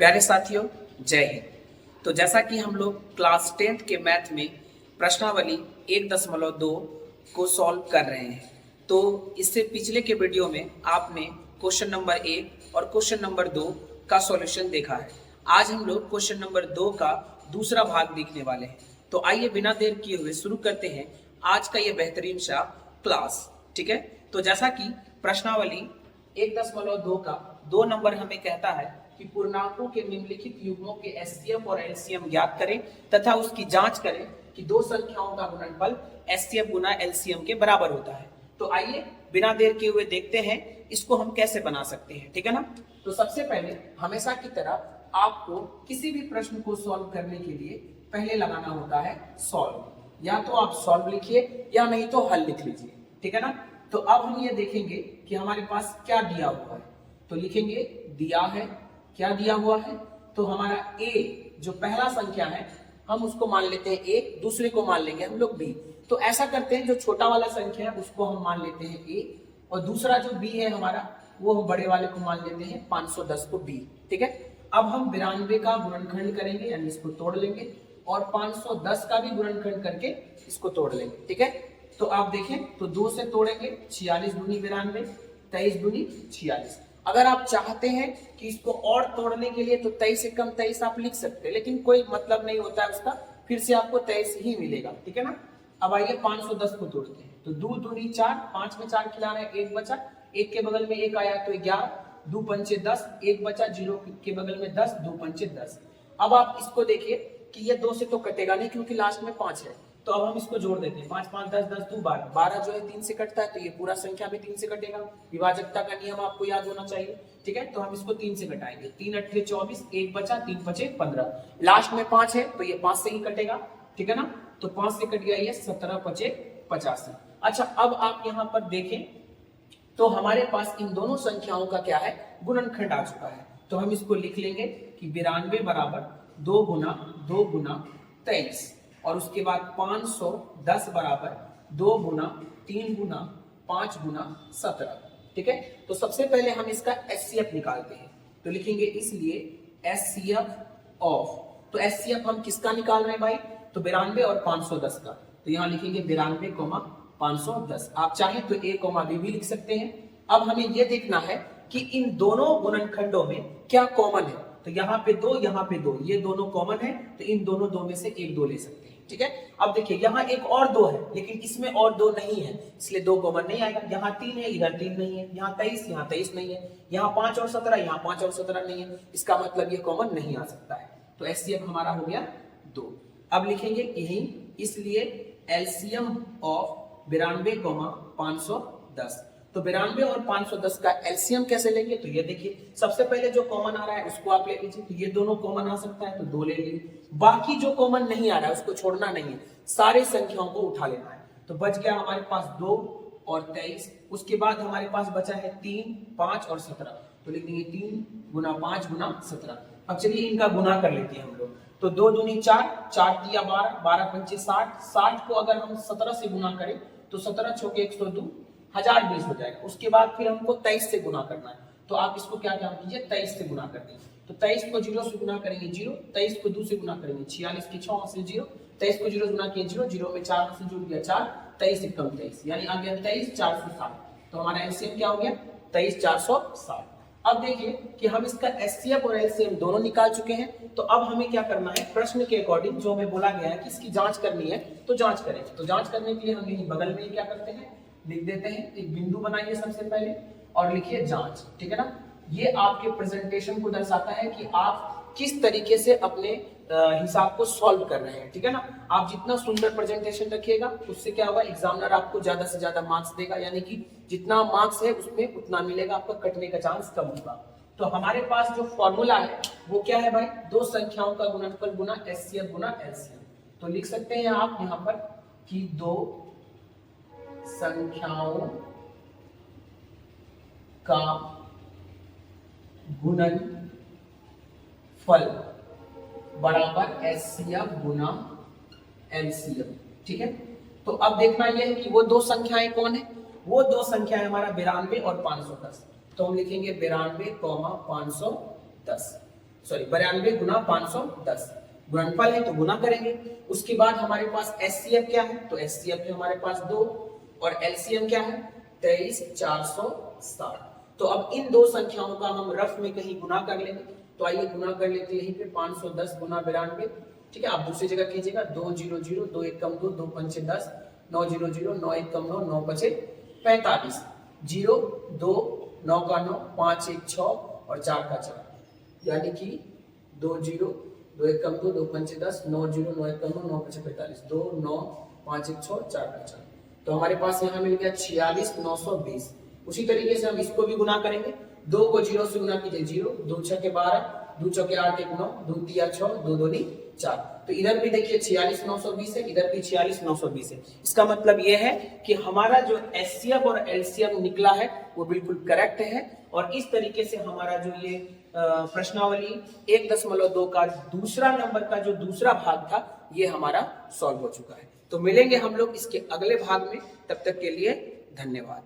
प्यारे साथियों, जय हिंद। तो जैसा कि हम लोग क्लास 10th के मैथ में प्रश्नावली 1.2 को सॉल्व कर रहे हैं, तो इससे पिछले के वीडियो में आपने क्वेश्चन नंबर 1 और क्वेश्चन नंबर 2 का सॉल्यूशन देखा है। आज हम लोग क्वेश्चन नंबर 2 का दूसरा भाग देखने वाले हैं। तो आइए बिना देर किए हुए शुरू करते हैं आज का ये बेहतरीन सा क्लास। ठीक है, तो जैसा कि प्रश्नावली 1.2 का 2 नंबर हमें कहता है कि पूर्णांकों के निम्नलिखित युग्मों के एचसीएफ और एलसीएम ज्ञात करें तथा उसकी जांच करें कि दो संख्याओं का गुणनफल एचसीएफ गुना एलसीएम के बराबर होता है। तो आइए बिना देर किए हुए देखते हैं इसको हम कैसे बना सकते हैं। ठीक है ना। तो सबसे पहले हमेशा की तरह आपको किसी भी प्रश्न को सॉल्व करने के लिए पहले लगाना होता है सॉल्व। या तो आप सॉल्व लिखिए या नहीं तो हल लिख लीजिए। ठीक है ना। तो अब हम ये देखेंगे कि हमारे पास क्या दिया हुआ है। तो लिखेंगे दिया है, क्या दिया हुआ है। तो हमारा a जो पहला संख्या है हम उसको मान लेते हैं a, दूसरे को मान लेंगे हम लोग b। तो ऐसा करते हैं, जो छोटा वाला संख्या है उसको हम मान लेते हैं a और दूसरा जो b है हमारा वो हम बड़े वाले को मान लेते हैं 510 को b। ठीक है। अब हम 92 का गुणनखंड करेंगे यानी इसको तोड़ लेंगे और 510 का भी गुणनखंड करके इसको तोड़ लेंगे। ठीक है। तो आप देखें तो 2 से तोड़ेंगे 46 दूनी 92, 23 दूनी 46। अगर आप चाहते हैं कि इसको और तोड़ने के लिए तो 23 से कम 23 आप लिख सकते हैं, लेकिन कोई मतलब नहीं होता है उसका, फिर से आपको 23 ही मिलेगा। ठीक है ना। अब आइए 510 को तोड़ते हैं। तो 2 दूनी 4, 5 में 4 खिला रहे हैं, 1 बचा, 1 के बगल में 1 आया तो 11, 2 पंचे 10, 1 बचा, 0 के बगल में 10, 2 पंचे 10। अब आप इसको देखिए कि ये 2 से तो कटेगा नहीं क्योंकि लास्ट में 5 है। तो अब हम इसको जोड़ देते हैं, 5 5 10 10 2 12, 12 जो है 3 से कटता है तो ये पूरा संख्या भी 3 से कटेगा। विभाजकता का नियम आपको याद होना चाहिए। ठीक है। तो हम इसको 3 से कटाएंगे, 3 अट्ठे 24, 1 बचा, 3 पचे 15, लास्ट में 5 है तो ये 5 से ही कटेगा। ठीक है ना। तो 5 से कट गया ये 17 पचे 85। अच्छा, अब आप यहाँ पर देखें तो हमारे पास इन दोनों संख्याओं का क्या है, गुणनखंड आ चुका है। तो हम इसको लिख लेंगे कि 92 बराबर 2 गुना 2 गुना 23 और उसके बाद 510 बराबर 2 गुना 3 गुना 5 गुना 17। ठीक है। तो सबसे पहले हम इसका एचसीएफ निकालते हैं। तो लिखेंगे इसलिए एचसीएफ ऑफ, तो एचसीएफ हम किसका निकाल रहे हैं भाई, तो 92 और 510 का। तो यहाँ लिखेंगे 92, 510। आप चाहें तो a, b भी लिख सकते हैं। अब हमें यह देखना है कि इन दोनों गुणनखंडों में क्या कॉमन है। तो यहाँ पे 2, यहाँ पे 2, ये दोनों कॉमन है तो इन दोनों 2 में से एक 2 ले सकते हैं। ठीक है। अब देखिए यहाँ एक और 2 है लेकिन इसमें और 2 नहीं है, इसलिए 2 कॉमन नहीं आएगा। यहाँ 3 है, इधर 3 नहीं है, यहाँ 23, यहाँ 23 नहीं है, यहाँ 5 और 17, यहाँ 5 और 17 नहीं है, इसका मतलब ये कॉमन नहीं आ सकता है। तो एचसीएफ हमारा हो गया 2। अब लिखेंगे यही इसलिए एलसीएम ऑफ 92, 510। तो 92 और 510 का एलसीएम कैसे लेंगे, तो ये देखिए सबसे पहले जो कॉमन आ रहा है उसको आप ले लीजिए। तो ये दोनों कॉमन आ सकता है तो 2 ले लीजिए। बाकी जो कॉमन नहीं आ रहा है उसको छोड़ना नहीं है, सारे संख्याओं को उठा लेना है। तो बच गया हमारे पास 2 और 23। उसके बाद हमारे पास बचा है 3, 5 और 17। तो लिख देंगे 3 गुना 5 गुना 17। अब चलिए इनका गुना कर लेते हैं हम लोग। तो 2 दूनी 4, 4 दिया 12, 12 पंचे 60, 60 को अगर हम 17 से गुना करें तो 17 छोके 102, 1020 हो जाएगा। उसके बाद फिर हमको 23 से गुना करना है। तो आप इसको क्या काम कीजिए, 23 से गुना कर दीजिए। तो 23 को 0 से गुना करेंगे 0, 23 को 2 से गुना करेंगे 46 के 6 से 0, 23 को 0 गुना किए 0, 0 में 4 से जुड़ गया 4, 23 एकम 23 यानी आ गया 23 460। तो हमारा एलसीएम क्या हो गया, 23 460। अब देखिए कि हम इसका एचसीएफ और एलसीएम दोनों निकाल चुके हैं। तो अब हमें क्या करना है, प्रश्न के अकॉर्डिंग जो हमें बोला गया है कि इसकी जांच करनी है तो जांच करें। तो जांच करने के लिए हम यही बगल में क्या करते हैं, लिख देते हैं, एक बिंदु बनाइए सबसे पहले और लिखिए जांच। ठीक है ना। ये आपके प्रेजेंटेशन को दर्शाता है कि आप किस तरीके से अपने हिसाब को सॉल्व कर रहे हैं। ठीक है ना। आप जितना सुंदर प्रेजेंटेशन रखिएगा उससे क्या होगा, एग्जामिनर आपको ज्यादा से ज्यादा मार्क्स देगा, यानी कि जितना मार्क्स है उसमें उतना मिलेगा, आपका कटने का चांस कम होगा। तो हमारे पास जो फॉर्मूला है वो क्या है भाई, दो संख्याओं का गुणनफल गुना एचसीएफ गुना एलसीएम। तो लिख सकते हैं आप यहाँ पर कि दो संख्याओं का गुणनफल बराबर एचसीएफ गुना एलसीएम। ठीक है। तो अब देखना यह है कि वो दो संख्याएं कौन है, वो दो संख्याएं हमारा 92 और 510। तो हम लिखेंगे 92, 510। 92 गुना 510 गुणनफल है तो गुना करेंगे। उसके बाद हमारे पास एचसीएफ क्या है, तो एचसीएफ है हमारे पास 2 और एलसीएम क्या है 23460। तो अब इन दो संख्याओं का हम रफ में कहीं गुना कर लेंगे, तो आइए गुना कर लेते हैं यहीं पे 510 गुना 92। ठीक है, आप दूसरी जगह कीजिएगा 2 0 0 2 1 कम 2 2 5 10 9 0 0 9 1 कम 9 9 5 45 0 2 9 का 9 5 1 6 और 4 का 4, यानी कि 2 0 2 1 कम 2 2 5 10 9 0 9 1 कम 9 9 5 45 2 9 5 1 6 4 का 4। तो हमारे पास यहाँ मिल गया 46920। उसी तरीके से हम इसको भी गुना करेंगे, 2 को 0 से गुना कीजिए 0 2 6 के 12 2 चौके 8 1 9 2 3 6 2 2 4। तो इधर भी देखिए 46920 है, इधर भी 46920 है। इसका मतलब ये है कि हमारा जो एचसीएफ और एलसीएम निकला है वो बिल्कुल करेक्ट है। और इस तरीके से हमारा जो ये प्रश्नावली 1.2 का दूसरा नंबर का जो दूसरा भाग था ये हमारा सॉल्व हो चुका है। तो मिलेंगे हम लोग इसके अगले भाग में, तब तक के लिए धन्यवाद।